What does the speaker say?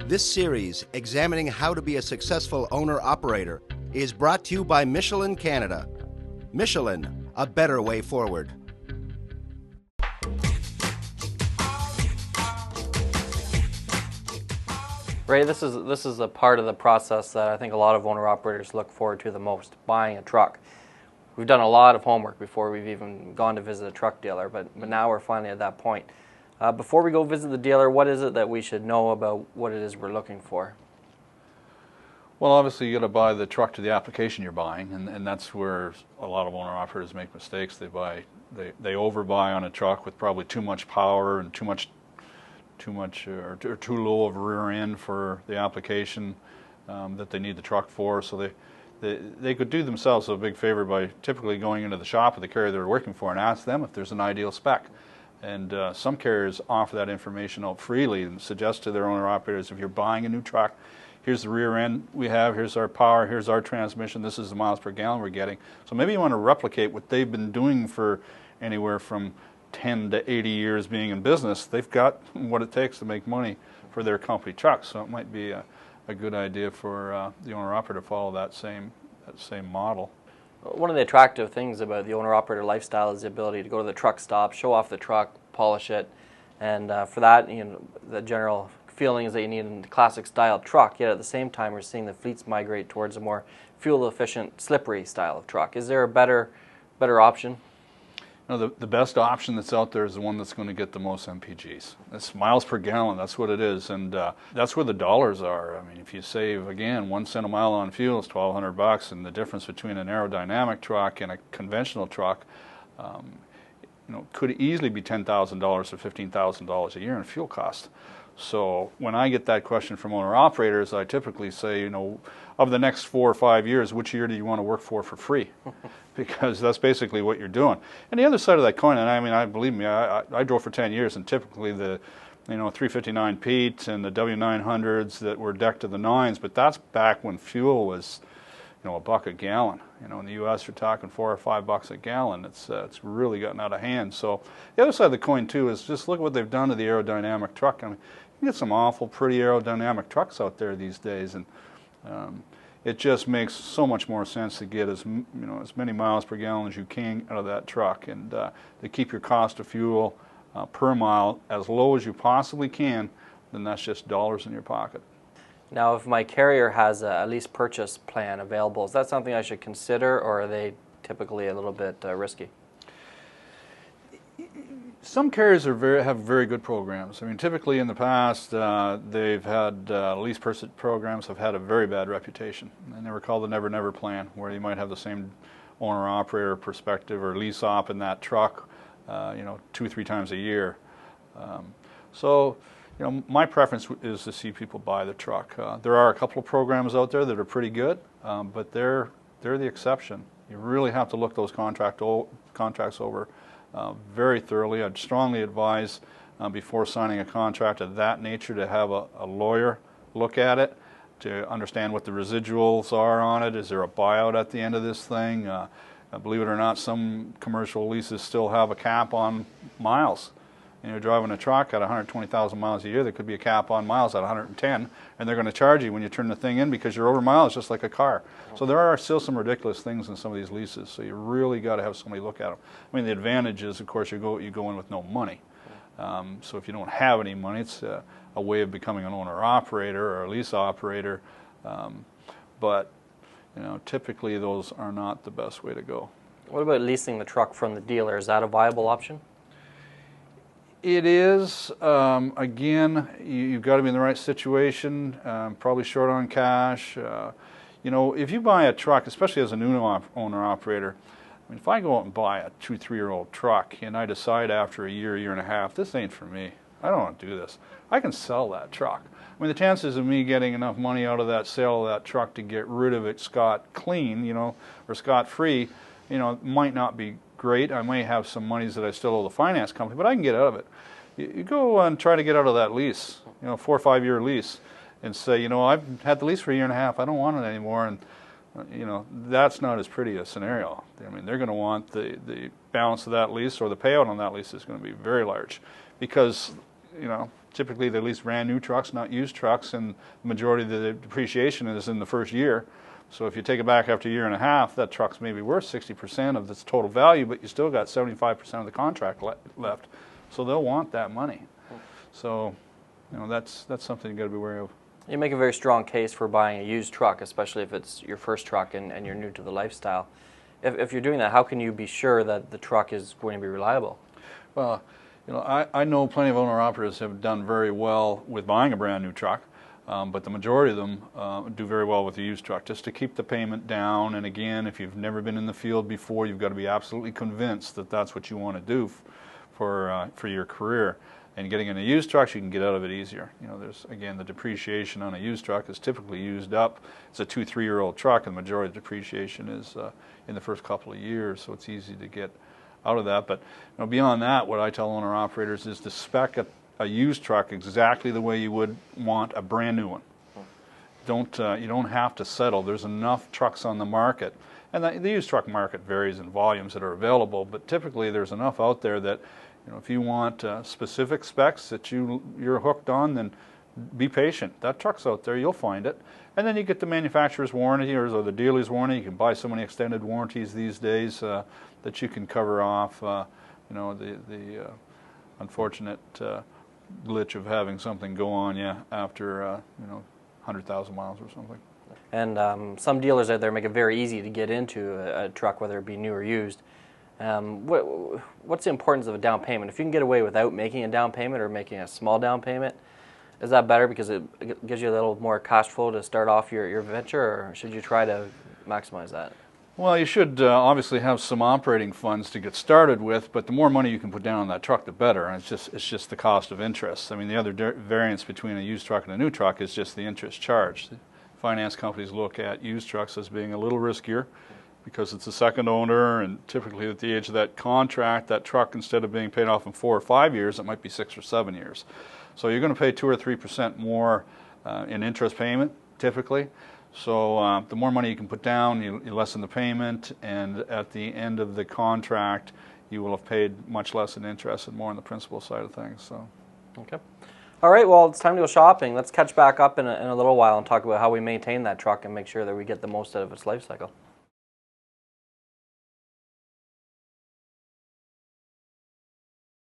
This series, examining how to be a successful owner-operator, is brought to you by Michelin Canada. Michelin, a better way forward. Ray, this is a part of the process that I think a lot of owner-operators look forward to the most, buying a truck. We've done a lot of homework before we've even gone to visit a truck dealer, but now we're finally at that point. Before we go visit the dealer, what is it that we should know about what it is we're looking for? Well, obviously you got to buy the truck to the application you're buying, and that's where a lot of owner-operators make mistakes. They overbuy on a truck with probably too much power and too low of a rear end for the application that they need the truck for. So they could do themselves a big favor by typically going into the shop of the carrier they're working for and ask them if there's an ideal spec. And some carriers offer that information out freely and suggest to their owner-operators, if you're buying a new truck, here's the rear end we have, here's our power, here's our transmission, this is the miles per gallon we're getting. So maybe you want to replicate what they've been doing for anywhere from 10 to 80 years being in business. They've got what it takes to make money for their company trucks. So it might be a good idea for the owner-operator to follow that same model. One of the attractive things about the owner-operator lifestyle is the ability to go to the truck stop, show off the truck, polish it, and for that, the general feeling is that you need a classic style truck, yet at the same time we're seeing the fleets migrate towards a more fuel-efficient, slippery style of truck. Is there a better option? The best option that's out there is the one that's going to get the most MPGs. It's miles per gallon, that's what it is, and that's where the dollars are. I mean, if you save, again, 1 cent a mile on fuel is $1,200, and the difference between an aerodynamic truck and a conventional truck could easily be $10,000 to $15,000 a year in fuel cost. So when I get that question from owner-operators, I typically say, of the next 4 or 5 years, which year do you want to work for free? Because that's basically what you're doing. And the other side of that coin, and I mean, believe me, I drove for 10 years, and typically the 359 Pete and the W900s that were decked to the nines, but that's back when fuel was $1 a gallon. In the U.S. you're talking $4 or $5 a gallon. It's really gotten out of hand. So the other side of the coin too is just look at what they've done to the aerodynamic truck. I mean, you get some awful pretty aerodynamic trucks out there these days, and it just makes so much more sense to get as many miles per gallon as you can out of that truck, and to keep your cost of fuel per mile as low as you possibly can. Then that's just dollars in your pocket. Now, if my carrier has a lease purchase plan available, is that something I should consider, or are they typically a little bit risky? Some carriers have very good programs. I mean, typically in the past, they've had lease purchase programs have had a very bad reputation, and they were called the Never Never plan, where you might have the same owner-operator perspective or lease op in that truck, 2 or 3 times a year. My preference is to see people buy the truck. There are a couple of programs out there that are pretty good, but they're the exception. You really have to look those contracts over very thoroughly. I'd strongly advise before signing a contract of that nature to have a lawyer look at it to understand what the residuals are on it. Is there a buyout at the end of this thing? Believe it or not, some commercial leases still have a cap on miles. You're driving a truck at 120,000 miles a year, there could be a cap on miles at 110, and they're going to charge you when you turn the thing in because you're over miles just like a car. So there are still some ridiculous things in some of these leases, so you really got to have somebody look at them. I mean, the advantage is, of course, you go in with no money. So if you don't have any money, it's a way of becoming an owner-operator or a lease operator. But typically those are not the best way to go. What about leasing the truck from the dealer? Is that a viable option? It is. Again, you've got to be in the right situation, probably short on cash. If you buy a truck, especially as a new owner-operator, I mean, if I go out and buy a 2 or 3-year-old truck and I decide after a year and a half, this ain't for me, I don't want to do this, I can sell that truck. I mean, the chances of me getting enough money out of that sale of that truck to get rid of it scot-clean, or scot-free, might not be great. I may have some monies that I still owe the finance company, but I can get out of it. You go and try to get out of that lease, 4 or 5 year lease, and say, I've had the lease for a year and a half, I don't want it anymore, and that's not as pretty a scenario. I mean, they're going to want the balance of that lease, or the payout on that lease is going to be very large, because typically they lease brand new trucks, not used trucks, and the majority of the depreciation is in the first year. So if you take it back after a year and a half, that truck's maybe worth 60% of its total value, but you still got 75% of the contract left. So they'll want that money. So, you know, that's something you got to be wary of. You make a very strong case for buying a used truck, especially if it's your first truck and you're new to the lifestyle. If you're doing that, how can you be sure that the truck is going to be reliable? Well, you know, I know plenty of owner-operators have done very well with buying a brand new truck, but the majority of them do very well with a used truck, just to keep the payment down. And again, if you've never been in the field before, you've got to be absolutely convinced that that's what you want to do for your career. And getting in a used truck, you can get out of it easier. You know, there's, again, the depreciation on a used truck is typically used up. It's a 2-3-year-old truck, and the majority of the depreciation is in the first couple of years, so it's easy to get out of that. But you know, beyond that, what I tell owner-operators is to spec a used truck exactly the way you would want a brand new one. You don't have to settle. There's enough trucks on the market, and the used truck market varies in volumes that are available, but typically there's enough out there that, you know, if you want specific specs that you're hooked on, then be patient. That truck's out there, you'll find it. And then you get the manufacturer's warranty or the dealer's warranty. You can buy so many extended warranties these days that you can cover off you know, the unfortunate glitch of having something go on you after you know, 100,000 miles or something. And some dealers out there make it very easy to get into a truck, whether it be new or used. What's the importance of a down payment? If you can get away without making a down payment or making a small down payment, is that better because it gives you a little more cash flow to start off your venture, or should you try to maximize that? Well, you should obviously have some operating funds to get started with, but the more money you can put down on that truck, the better. And it's just the cost of interest. I mean, the other variance between a used truck and a new truck is just the interest charged. Finance companies look at used trucks as being a little riskier because it's a second owner, and typically at the age of that contract, that truck, instead of being paid off in 4 or 5 years, it might be 6 or 7 years. So you're going to pay 2 or 3% more in interest payment, typically. So the more money you can put down, you lessen the payment, and at the end of the contract, you will have paid much less in interest and more on the principal side of things. So. Okay. All right, well, it's time to go shopping. Let's catch back up in a little while and talk about how we maintain that truck and make sure that we get the most out of its life cycle.